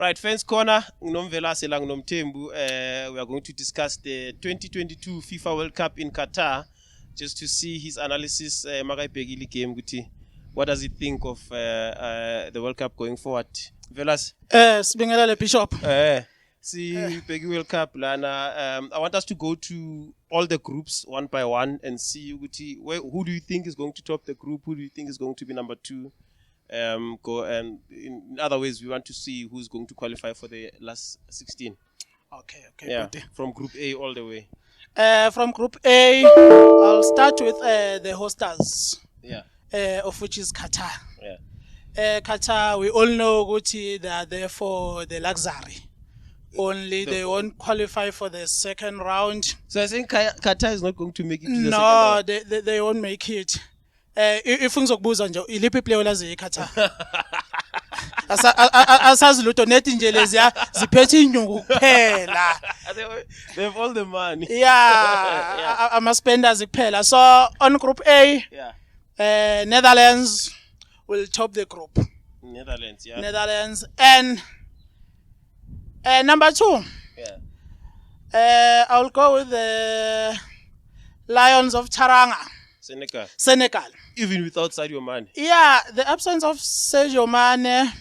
Right, Fans Corner, Mthembu. We are going to discuss the 2022 FIFA World Cup in Qatar, just to see his analysis. Game, what does he think of the World Cup going forward? Velas. Sibingelele Bishop. See, Peggy World Cup, Lana. I want us to go to all the groups one by one and see who do you think is going to top the group? Who do you think is going to be number 2? Go and in other ways, we want to see who's going to qualify for the last 16. Okay. Yeah, from Group A all the way. From Group A, I'll start with the hosters. Yeah. Of which is Qatar. Yeah. Qatar, we all know Gucci, they are there for the luxury. Only they won't qualify for the second round. So I think Qatar is not going to make it to the second round. No, they won't make it. If ngizokubuza nje iliphi player olazi eQatar asazi lutho nethi nje leziya ziphethe inyungu kuphela. They have all the money. Yeah. Ama spenders kuphela. So on Group A, Netherlands will top the group. Netherlands and number 2. I'll go with the Lions of Taranga. Senegal. Even without Sadio Mane. Yeah, the absence of Sadio Mane,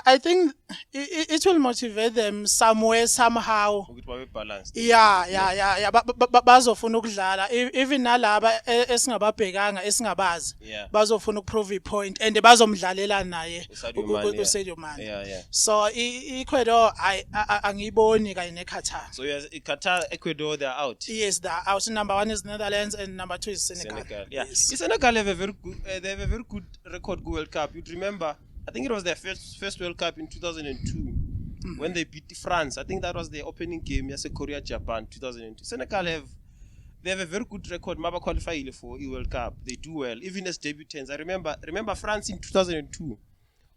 I think it will motivate them somewhere, somehow. Yeah. Bazofuna ukudlala. Even nalaba esingababhekanga esingabazi. Bazofuna ukuprove point and bazomdlalela naye uSadio Mane. Yeah. So Ecuador angiboni kanye neQatar. So yes, Qatar, Ecuador, they are out. Yes, they are out. Number 1 is Netherlands and number 2 is Senegal. Yeah. Yes. Senegal have a very good, they have a very good record World Cup. You'd remember, I think it was their first World Cup in 2002 when they beat France. I think that was the opening game. Yes, Korea, Japan, 2002. Senegal they have a very good record. Maba qualify for the World Cup. They do well, even as debutants. I remember France in 2002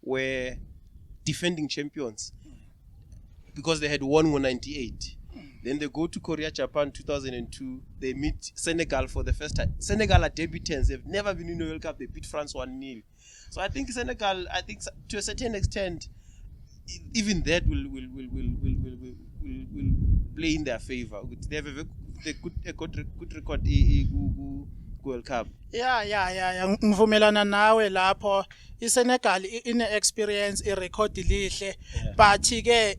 were defending champions because they had won 98. Then they go to Korea, Japan, 2002. They meet Senegal for the first time. Senegal are debutants. They've never been in the World Cup. They beat France 1-0. So I think Senegal, to a certain extent, even that will play in their favor. They have a good record World Cup. Yeah. Ngivumelana nawe lapho. iSenegal ine experience irecord lihle, but ke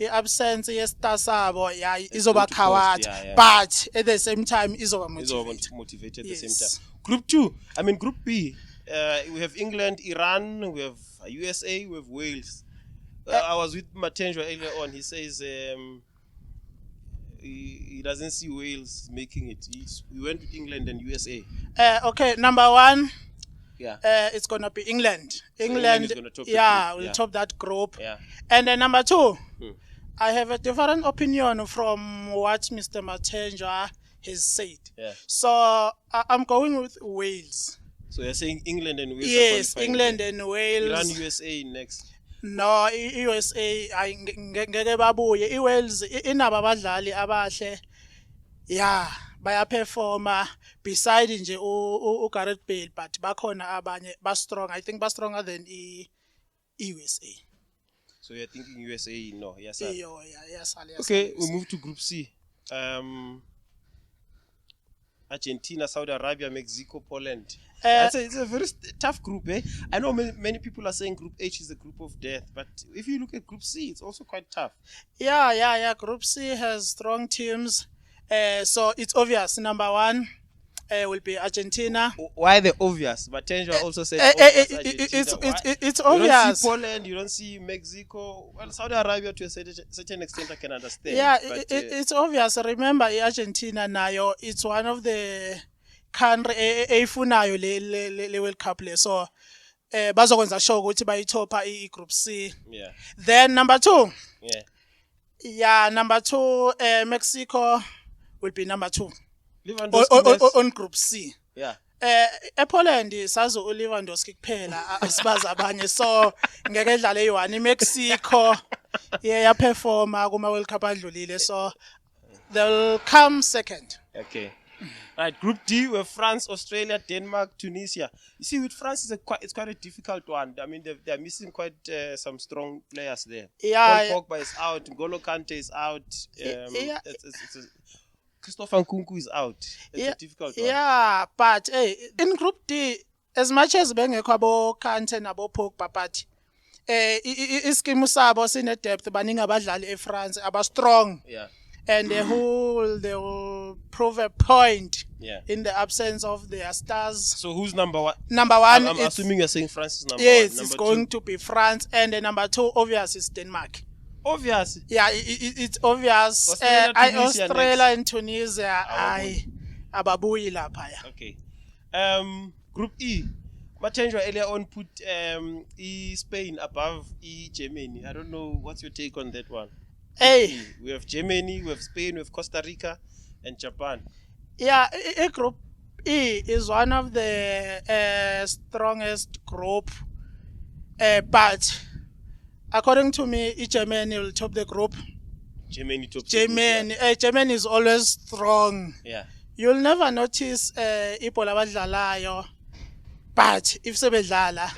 i-absence ye-star sabo izoba khawat, but at the same time izoba motivated at the same time. Group 2, Group B, we have England, Iran, we have USA, we have Wales. I was with Mthembu earlier on. He says he doesn't see Wales making it. We went with England and USA. Okay, number 1. It's gonna be England. England is gonna top will top that group. And then number 2, I have a different opinion from what Mr. Mthembu has said. So I'm going with Wales. So you're saying England and Wales? Yes, England and Wales. Iran, USA next. No, USA ngeke babuye. iWales inaba abadlali abahle. Yeah, bayaperforma beside nje uGareth Bale, but bakhona abanye strong. I think stronger than USA. So you're thinking USA? No, yes. Yes. Okay, we move to Group C. Argentina, Saudi Arabia, Mexico, Poland. It's a very tough group, eh? I know many people are saying Group H is a group of death, but if you look at Group C, it's also quite tough. Yeah. Group C has strong teams. So it's obvious. Number 1 will be Argentina. Why the obvious? But Mthembu also said it's obvious. You don't see Poland, you don't see Mexico. Well, Saudi Arabia to a certain extent I can understand. Yeah, but it's obvious. Remember, Argentina nayo, it's one of the country efunayo le World Cup le. So bazokwenza sure ukuthi bayithopa Group C. Yeah. Then number 2. Yeah. Number 2, Mexico will be number 2. On Group C. Yeah. Poland sazo uLewandowski kuphela asibazi abanye, so ngeke edlale i1. Mexico yaperforma kuma World Cup adlulile, so they'll come second. Okay. Right, Group D, we have France, Australia, Denmark, Tunisia. You see, with France, it's quite a difficult one. I mean, they're missing quite some strong players there. Yeah, Paul Pogba is out. N'Golo Kante is out. Yeah. Christopher Nkunku is out. It's a difficult one. Yeah, but hey, in Group D, as much as bengekho abo Kante nabo Pogba, but iskimu sabo sine depth baningi abadlali eFrance aba strong. Yeah. And they will prove a point in the absence of their stars. So who's number one? Number one, I'm assuming you're saying France is number one. Yes, Number it's going two? to be France, and the number two, obvious, is Denmark. Obvious. Yeah, it's obvious. Australia and Tunisia, ababuyi lapha. Okay. Group E. Mthembu earlier on put Spain above Germany. I don't know. What's your take on that one? Hey, we have Germany, we have Spain, we have Costa Rica, and Japan. Yeah, Group E is one of the strongest group, but according to me, Germany will top the group. Germany top. Germany is always strong. Yeah. You'll never notice ibhola abadlalayo. But if sebedlala,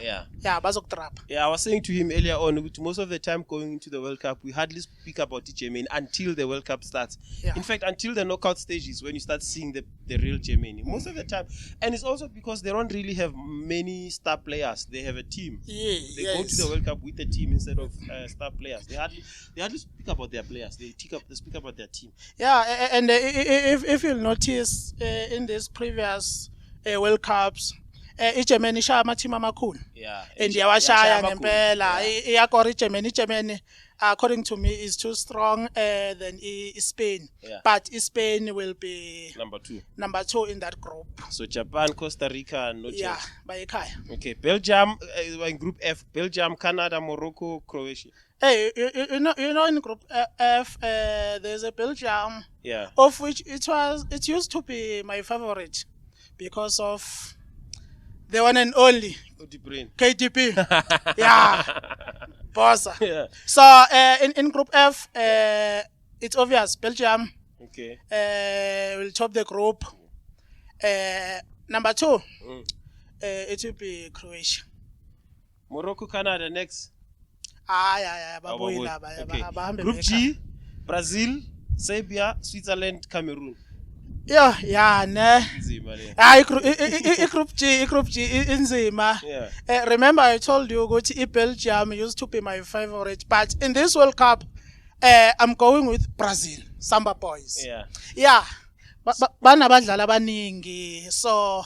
bazokutrap. Yeah, I was saying to him earlier on, most of the time going into the World Cup, we hardly speak about Germany until the World Cup starts. Yeah. In fact, until the knockout stages, when you start seeing the real Germany, most of the time. And it's also because they don't really have many star players. They have a team. They go to the World Cup with a team instead of star players. They hardly speak about their players. They speak about their team. Yeah, and if you'll notice in these previous World Cups, Germany shaya amateam amakhulu. Yeah. And yawashaya ngempela. Iyakora Germany according to me is too strong than Spain. Yeah. But Spain will be number two in that group. So Japan, Costa Rica, no chance. Yeah, bayikhaya. Okay, Belgium in Group F, Belgium, Canada, Morocco, Croatia. Hey, you know in Group F there's a Belgium. Yeah. Of which it used to be my favorite because of the one and only KDP. Yeah. Bossa. Yeah. So in Group F, it's obvious Belgium will top the group. Number two, it will be Croatia. Morocco, Canada next. Group G, Brazil, Serbia, Switzerland, Cameroon. Yeah, ne. Group G inzima. Yeah. Remember I told you that Belgium used to be my favorite, but in this World Cup, I'm going with Brazil, Samba boys. Yeah. Yeah. Banabadlala abaningi. So,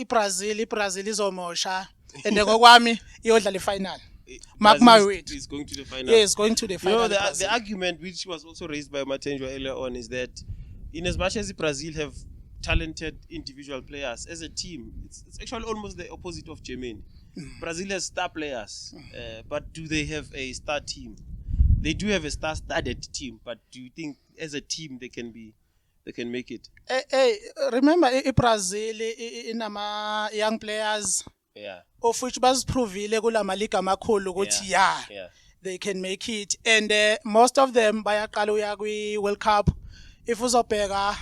Brazil izomosha. And ngokwami iyodlala final. Mark my word. He's going to the final. Yeah, it's going to the final. You know, the argument which was also raised by Mthembu earlier on is that in as much as Brazil have talented individual players, as a team, it's actually almost the opposite of Germany. Brazil has star players, but do they have a star team? They do have a star-studded team, but do you think as a team they can make it? Hey, remember Brazil inama young players. Yeah. Of which baziprovile kula maliga amakhulu ukuthi they can make it, and most of them bayaqala uya kwi World Cup. If uzobheka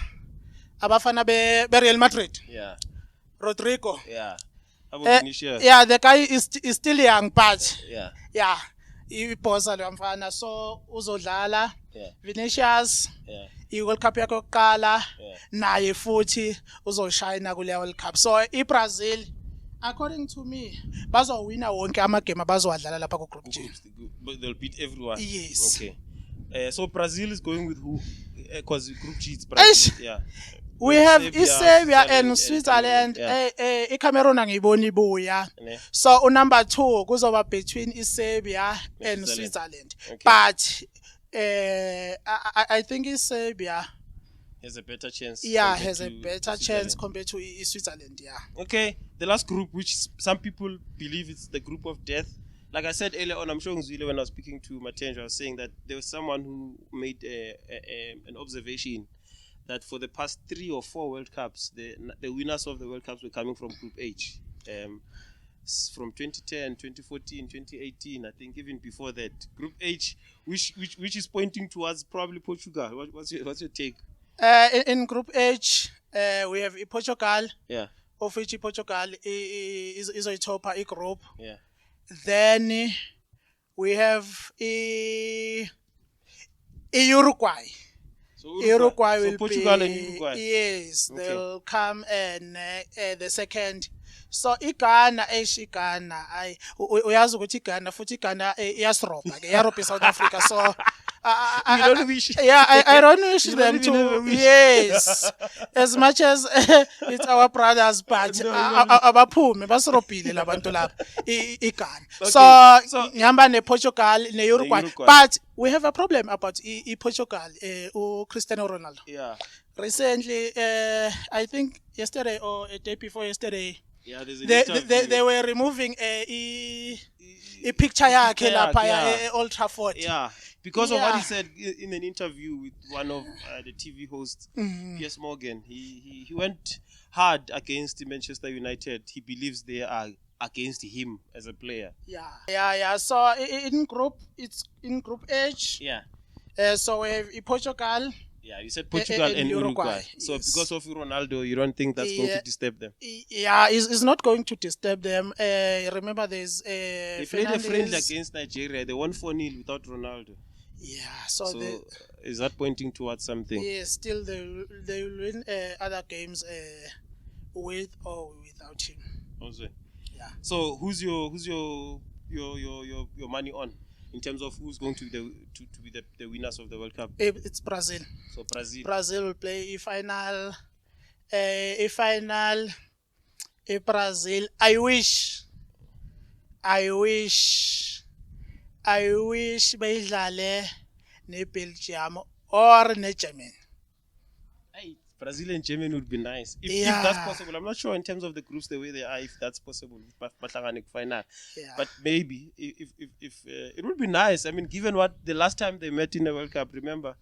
abafana be Real Madrid. Yeah. Rodrigo. Yeah. Yeah, the guy is still young, but yeah. Ibhosa lo mfana so uzodlala. Yeah. Vinicius. Yeah. I-World Cup yakhe yokuqala naye futhi uzoshayina kule World Cup. So iBrazil, according to me, bazowina wonke amagame abazowadlala lapha ku Group G. But they'll beat everyone. Yes. Okay. So Brazil is going with who? Because Group G is Brazil. Yeah. We have Serbia and Switzerland. Cameroon angiboni ibuya. So number 2 kuzoba between Serbia and Switzerland. Okay. But I think Serbia has a better chance. Yeah, has a better chance compared to Switzerland. Yeah. Okay. The last group, which some people believe it's the group of death. Like I said earlier on, I'm showing Zwile when I was speaking to Mthembu, I was saying that there was someone who made an observation that for the past 3 or 4 World Cups, the winners of the World Cups were coming from Group H. From 2010, 2014, 2018, I think even before that. Group H, which is pointing towards probably Portugal. What's your take? In Group H, we have Portugal, Yeah. of which Portugal is a topper group. Yeah. Then we have Uruguay. So Uruguay so will Portugal be, and Uruguay. yes, Okay. they'll come and the second. So Ghana, Ghana, uyazi ukuthi Ghana futhi Ghana iyasroba ke yarobha South Africa. So You don't wish. I don't wish You them don't even have a to. wish. Yes, as much as it's our brothers, but No, abaphume basirobhile labantu laba iGhana. Okay, So so- ngihamba ne-Portugal ne-Uruguay. Ne-Uruguay. But we have a problem about Portugal, Cristiano Ronaldo. Yeah. Recently, I think yesterday or a day before yesterday, Yeah, there's an they interview. were removing a picture yakhe Picture lapha yakhe, yeah. Old Trafford. Yeah, because of what he Yeah. said in an interview with one of the TV hosts, Piers Morgan. He went hard against Manchester United. He believes they are against him as a player. Yeah. So it's in Group H. Yeah. So we have Portugal. Yeah, you said Portugal and Uruguay. So yes. because of Ronaldo, you don't think that's going to Yeah. disturb them? Yeah, it's not going to disturb them. Remember, there's They played a friendly against Nigeria. They won 4-0 without Ronaldo. Yeah, so So is that pointing towards something? yeah, still they will win other games with or without him. Also. Yeah. So who's your money on in terms of who's going to be the winners of the World Cup? It's Brazil. So Brazil. Brazil will play a final. Brazil. I wish bayidlale ne Belgium or ne Germany. Hey, Brazil and Germany would be nice if Yeah. that's possible. I'm not sure in terms of the groups the way they are if that's possible. Final. Yeah. But maybe if it would be nice. I mean, given what the last time they met in the World Cup, remember,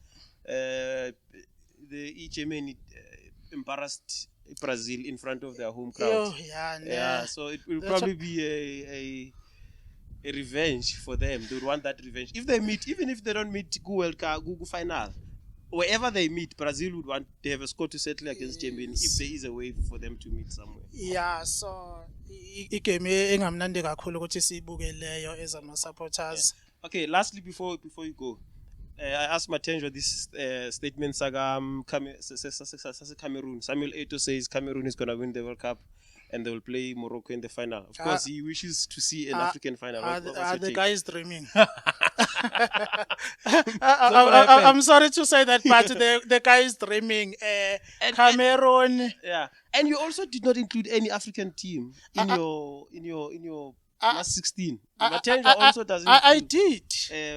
the Germany embarrassed Brazil in front of their home crowd. Yeah. So it will That's probably be a revenge for them. They would want that revenge. If they meet, even if they don't meet World Cup final, wherever they meet, Brazil would want to have a score to settle against Germany if there is a way for them to meet somewhere. Yeah, so igame engamnandi kakhulu ukuthi sibukeleyo as ama supporters. Okay, lastly before you go, I asked Mthembu this statement Cameroon. Samuel Eto'o says Cameroon is going to win the World Cup and they will play Morocco in the final. Of course, he wishes to see an African final. Are the guys dreaming? happened? I'm sorry to say that, but the guy is dreaming. Cameroon. Yeah, and you also did not include any African team in your last 16. Mthembu also doesn't. I did.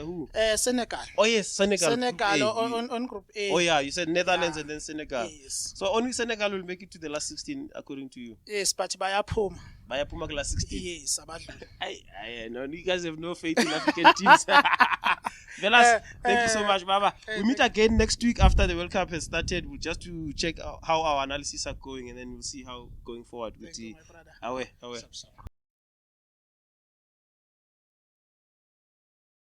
Who? Senegal. Oh yes, Senegal. Senegal on Group A. Oh yeah, you said Netherlands and then Senegal. Yes. So only Senegal will make it to the last 16 according to you. Yes, but bayaphuma. Bayaphuma ku last 16. Yes, abadlula. I know you guys have no faith in African teams. Velas, thank you so much, Baba. We meet again next week after the World Cup has started. We'll just to check how our analysis are going, and then we'll see how going forward with Thank you, my brother. Awe.